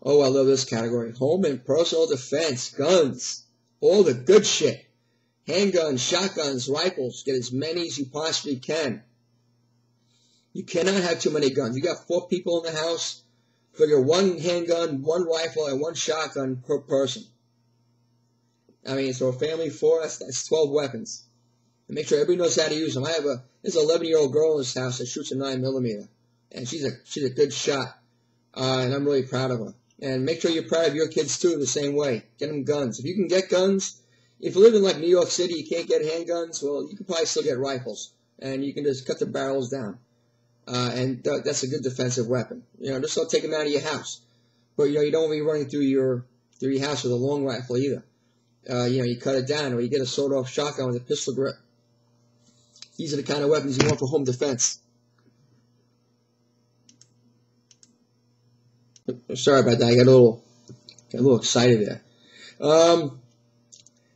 Oh, I love this category. Home and personal defense, guns, all the good shit. Handguns, shotguns, rifles, get as many as you possibly can. You cannot have too many guns. You got 4 people in the house, figure 1 handgun, 1 rifle, and 1 shotgun per person. I mean, so a family of 4, that's 12 weapons. And make sure everybody knows how to use them. There's an 11-year-old girl in this house that shoots a 9mm, and she's a good shot, and I'm really proud of her. And make sure you're proud of your kids too the same way. Get them guns. If you can get guns, if you live in like New York City, you can't get handguns, well, you can probably still get rifles, and you can just cut the barrels down. And that's a good defensive weapon. Just don't take them out of your house. But, you don't want to be running through your house with a long rifle either. You cut it down, or you get a sawed-off shotgun with a pistol grip. These are the kind of weapons you want for home defense. Sorry about that. I got a little excited there.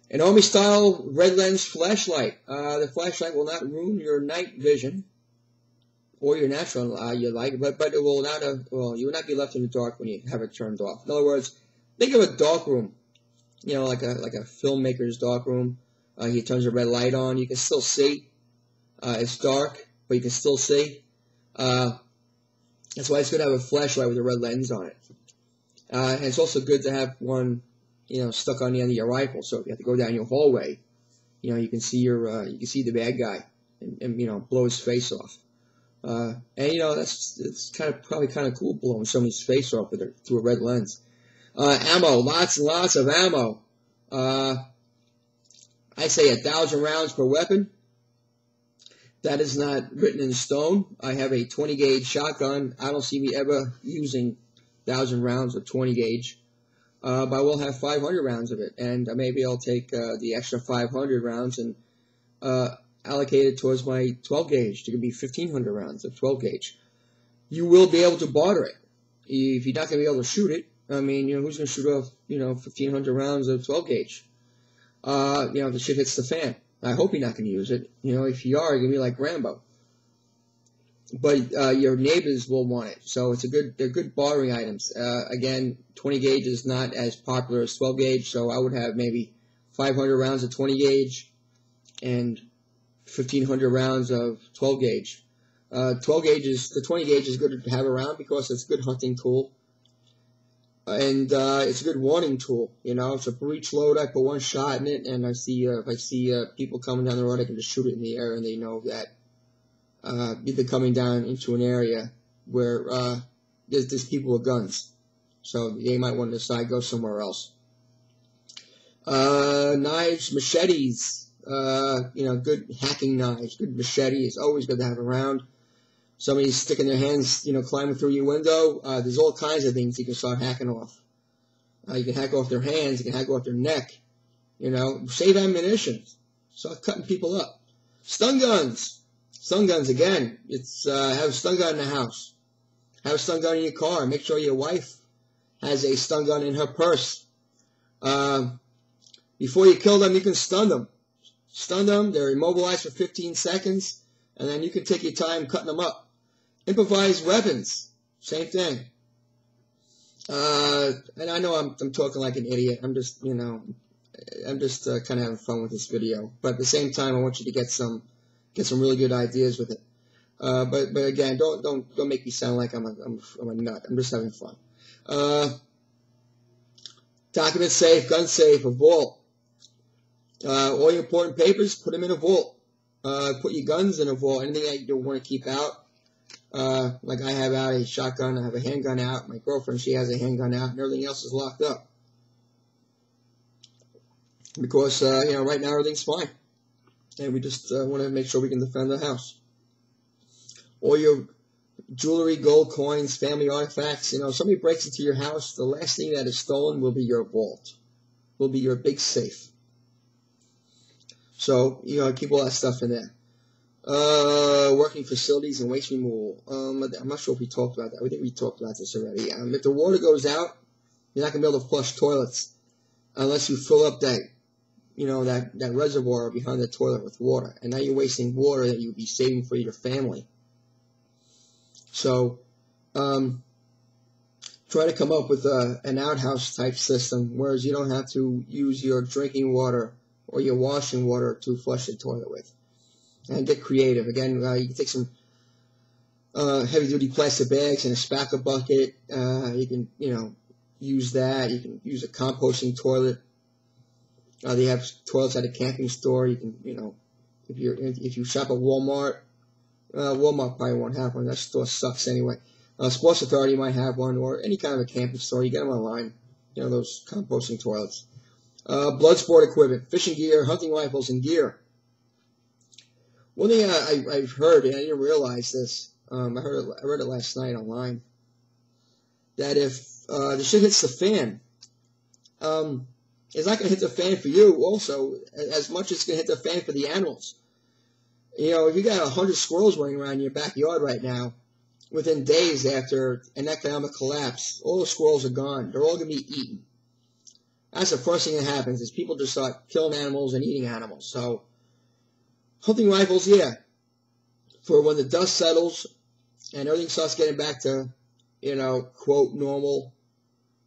An Army-style red lens flashlight. The flashlight will not ruin your night vision or your natural light, but it will not. You will not be left in the dark when you have it turned off. In other words, think of a dark room. Like a filmmaker's dark room. He turns a red light on. You can still see. It's dark, but you can still see. That's why it's good to have a flashlight with a red lens on it. And it's also good to have one, stuck on the end of your rifle. So if you have to go down your hallway, you can see the bad guy and blow his face off. And it's probably kind of cool blowing somebody's face off through a red lens. Ammo, lots and lots of ammo. I say 1,000 rounds per weapon. That is not written in stone. I have a 20 gauge shotgun. I don't see me ever using 1,000 rounds of 20 gauge. But I will have 500 rounds of it. And maybe I'll take the extra 500 rounds and allocate it towards my 12 gauge. It could be 1,500 rounds of 12 gauge. You will be able to barter it. If you're not going to be able to shoot it, I mean, who's going to shoot off, 1,500 rounds of 12 gauge? If the shit hits the fan. I hope you're not going to use it. If you are, you're going to be like Rambo. But your neighbors will want it. So they're good bartering items. Again, 20 gauge is not as popular as 12 gauge, so I would have maybe 500 rounds of 20 gauge and 1,500 rounds of 12 gauge. The 20 gauge is good to have around because it's a good hunting tool. And it's a good warning tool, It's a breech load. I put 1 shot in it, and if I see people coming down the road, I can just shoot it in the air, and they know that they're coming down into an area where there's people with guns, so they might want to decide go somewhere else. Knives, machetes, good hacking knives, good machete is always good to have around. Somebody's sticking their hands, climbing through your window. There's all kinds of things you can start hacking off. You can hack off their hands. You can hack off their neck. Save ammunition. Start cutting people up. Stun guns. Stun guns, again. Have a stun gun in the house. Have a stun gun in your car. Make sure your wife has a stun gun in her purse. Before you kill them, you can stun them. Stun them. They're immobilized for 15 seconds. And then you can take your time cutting them up. Improvised weapons, same thing. And I know I'm talking like an idiot. I'm just kind of having fun with this video. But at the same time, I want you to get some really good ideas with it. But again, don't make me sound like I'm a nut. I'm just having fun. Document safe, gun safe, a vault. All your important papers, put them in a vault. Put your guns in a vault. Anything that you don't want to keep out. Like I have out a shotgun, I have a handgun out. My girlfriend, she has a handgun out, and everything else is locked up. Because, right now everything's fine. And we just want to make sure we can defend the house. All your jewelry, gold coins, family artifacts. Somebody breaks into your house, the last thing that is stolen will be your vault. Will be your big safe. So, keep all that stuff in there. Working facilities and waste removal. I'm not sure if we talked about that. I think we talked about this already. If the water goes out, you're not going to be able to flush toilets unless you fill up that reservoir behind the toilet with water. And now you're wasting water that you'd be saving for your family. So, try to come up with an outhouse type system, whereas you don't have to use your drinking water or your washing water to flush the toilet with. And get creative. Again, you can take some heavy-duty plastic bags and a spackle bucket. You can, use that. You can use a composting toilet. They have toilets at a camping store. You can, if you shop at Walmart, Walmart probably won't have one. That store sucks anyway. Sports Authority might have one, or any kind of a camping store. You get them online. Those composting toilets. Blood sport equipment, fishing gear, hunting rifles, and gear. One thing I've heard, and I didn't realize this, I read it last night online, that if the shit hits the fan, it's not going to hit the fan for you also as much as it's going to hit the fan for the animals. If you got 100 squirrels running around in your backyard right now, within days after an economic collapse, all the squirrels are gone. They're all going to be eaten. That's the first thing that happens, is people just start killing animals and eating animals. So, hunting rifles, yeah, for when the dust settles and everything starts getting back to, quote, normal.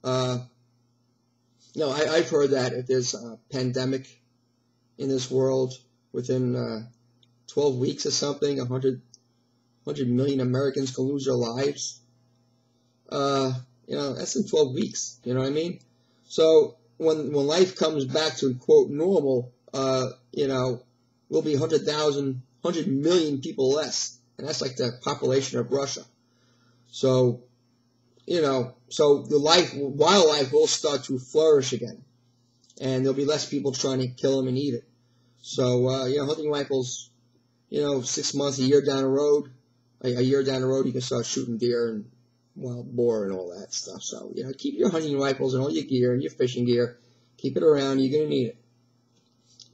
I've heard that if there's a pandemic in this world, within 12 weeks or something, 100 million Americans can lose their lives. That's in 12 weeks, you know what I mean? So when life comes back to, quote, normal, we'll be 100 million people less. And that's like the population of Russia. So, so the wildlife will start to flourish again. And there'll be less people trying to kill them and eat it. So, hunting rifles, 6 months, a year down the road, you can start shooting deer and wild boar and all that stuff. So, keep your hunting rifles and all your gear and your fishing gear. Keep it around. You're going to need it.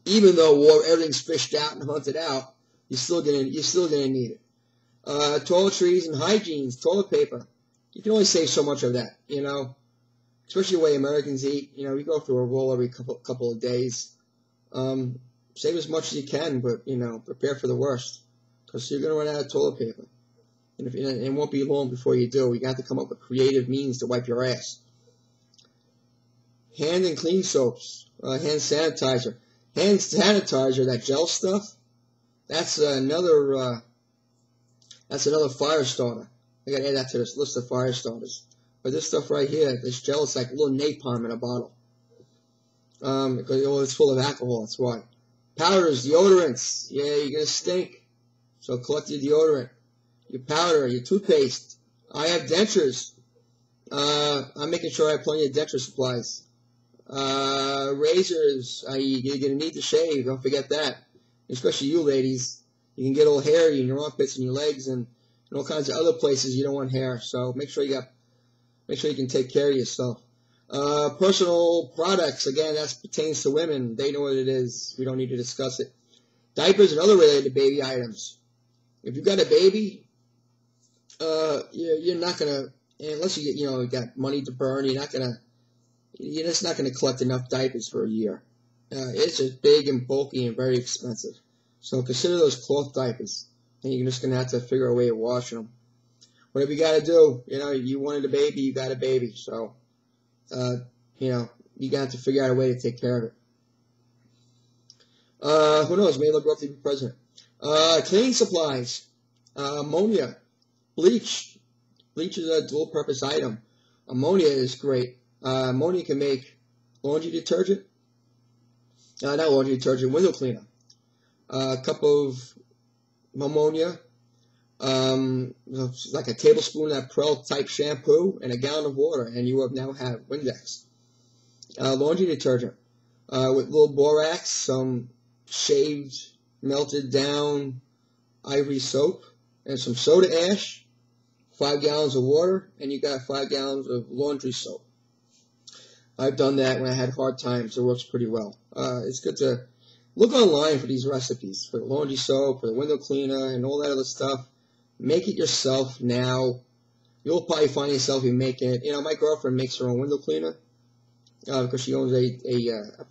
Even though everything's fished out and hunted out, you're still gonna need it. Toiletries and hygienes, toilet paper. You can only save so much of that, especially the way Americans eat. We go through a roll every couple of days. Save as much as you can, but prepare for the worst, because you're gonna run out of toilet paper, and it won't be long before you do. You got to come up with creative means to wipe your ass. Hand and clean soaps, hand sanitizer. Hand sanitizer, that gel stuff, that's another fire starter. I gotta add that to this list of fire starters. But this stuff right here, this gel, is like a little napalm in a bottle. Because it's full of alcohol, that's why. Powders, deodorants, yeah, you're gonna stink. So collect your deodorant, your powder, your toothpaste. I have dentures. I'm making sure I have plenty of denture supplies. Razors, you're going to need to shave, don't forget that. Especially you ladies. You can get all hairy in your armpits and your legs and all kinds of other places you don't want hair. So make sure you can take care of yourself. Personal products, again, that pertains to women. They know what it is. We don't need to discuss it. Diapers and other related baby items. If you've got a baby, you're not going to, unless you got money to burn, you're just not going to collect enough diapers for a year. It's just big and bulky and very expensive. So consider those cloth diapers, and you're just going to have to figure a way of washing them. Whatever you got to do, you wanted a baby, you got a baby. So, you got to figure out a way to take care of it. Who knows? May look rough to be president. Cleaning supplies, ammonia, bleach. Bleach is a dual-purpose item. Ammonia is great. Ammonia can make laundry detergent. Not laundry detergent, window cleaner. A cup of ammonia, like a tablespoon of that Pearl type shampoo, and a gallon of water, and you now have Windex. Laundry detergent with little borax, some shaved, melted down ivory soap, and some soda ash, 5 gallons of water, and you got 5 gallons of laundry soap. I've done that when I had hard times. It works pretty well. It's good to look online for these recipes, for the laundry soap, for the window cleaner, and all that other stuff. Make it yourself now. You'll probably find yourself making it. My girlfriend makes her own window cleaner because she owns a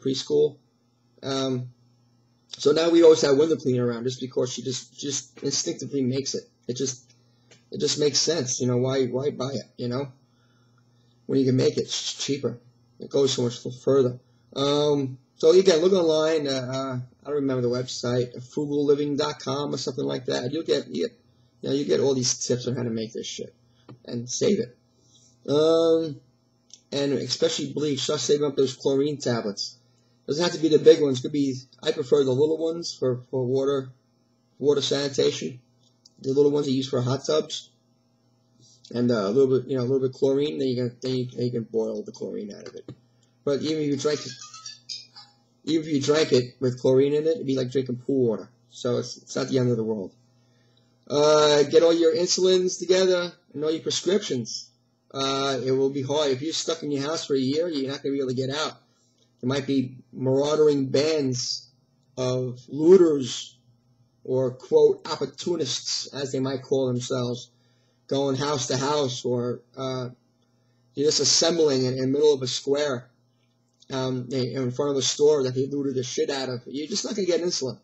preschool. So now we always have window cleaner around just because she just instinctively makes it. It just makes sense. Why buy it, when you can make it. It's cheaper. It goes so much further. So again, look online. I don't remember the website, frugalliving.com or something like that. You get all these tips on how to make this shit and save it. And especially bleach. Start saving up those chlorine tablets. Doesn't have to be the big ones. Could be. I prefer the little ones for water sanitation. The little ones you use for hot tubs. And a little bit chlorine. Then you can boil the chlorine out of it. But even if you drank it with chlorine in it, it'd be like drinking pool water. So it's not the end of the world. Get all your insulins together and all your prescriptions. It will be hard. If you're stuck in your house for a year, you're not going to be able to get out. There might be marauding bands of looters or, quote, opportunists, as they might call themselves, going house to house, or you're just assembling in the middle of a square in front of a store that they looted the shit out of. You're just not going to get insulin.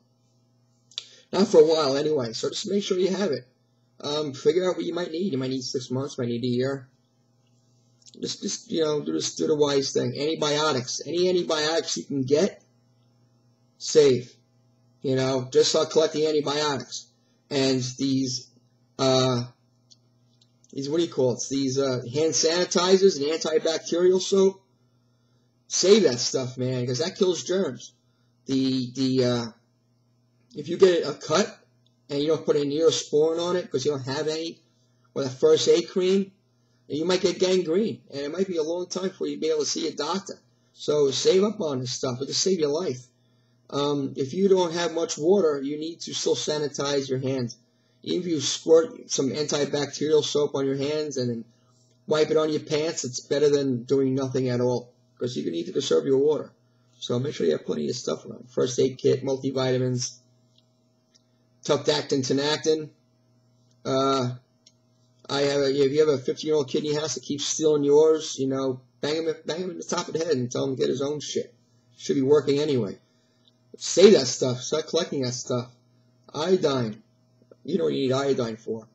Not for a while anyway, so just make sure you have it. Figure out what you might need. You might need 6 months, might need a year. Just do the wise thing. Antibiotics. Any antibiotics you can get, save. Just start collecting antibiotics. And these what do you call it? These hand sanitizers and antibacterial soap. Save that stuff, man, because that kills germs. If you get a cut and you don't put any Neosporin on it because you don't have any, or that first aid cream, you might get gangrene, and it might be a long time before you be able to see a doctor. So save up on this stuff. It'll save your life. If you don't have much water, you need to still sanitize your hands. Even if you squirt some antibacterial soap on your hands and then wipe it on your pants, it's better than doing nothing at all, because you need to conserve your water. So make sure you have plenty of stuff around. First aid kit, multivitamins, Tuctactin, Tenactin. If you have a 15-year-old kid in your house that keeps stealing yours, bang him in the top of the head and tell him to get his own shit. Should be working anyway. Save that stuff. Start collecting that stuff. Iodine. You know what you need iodine for.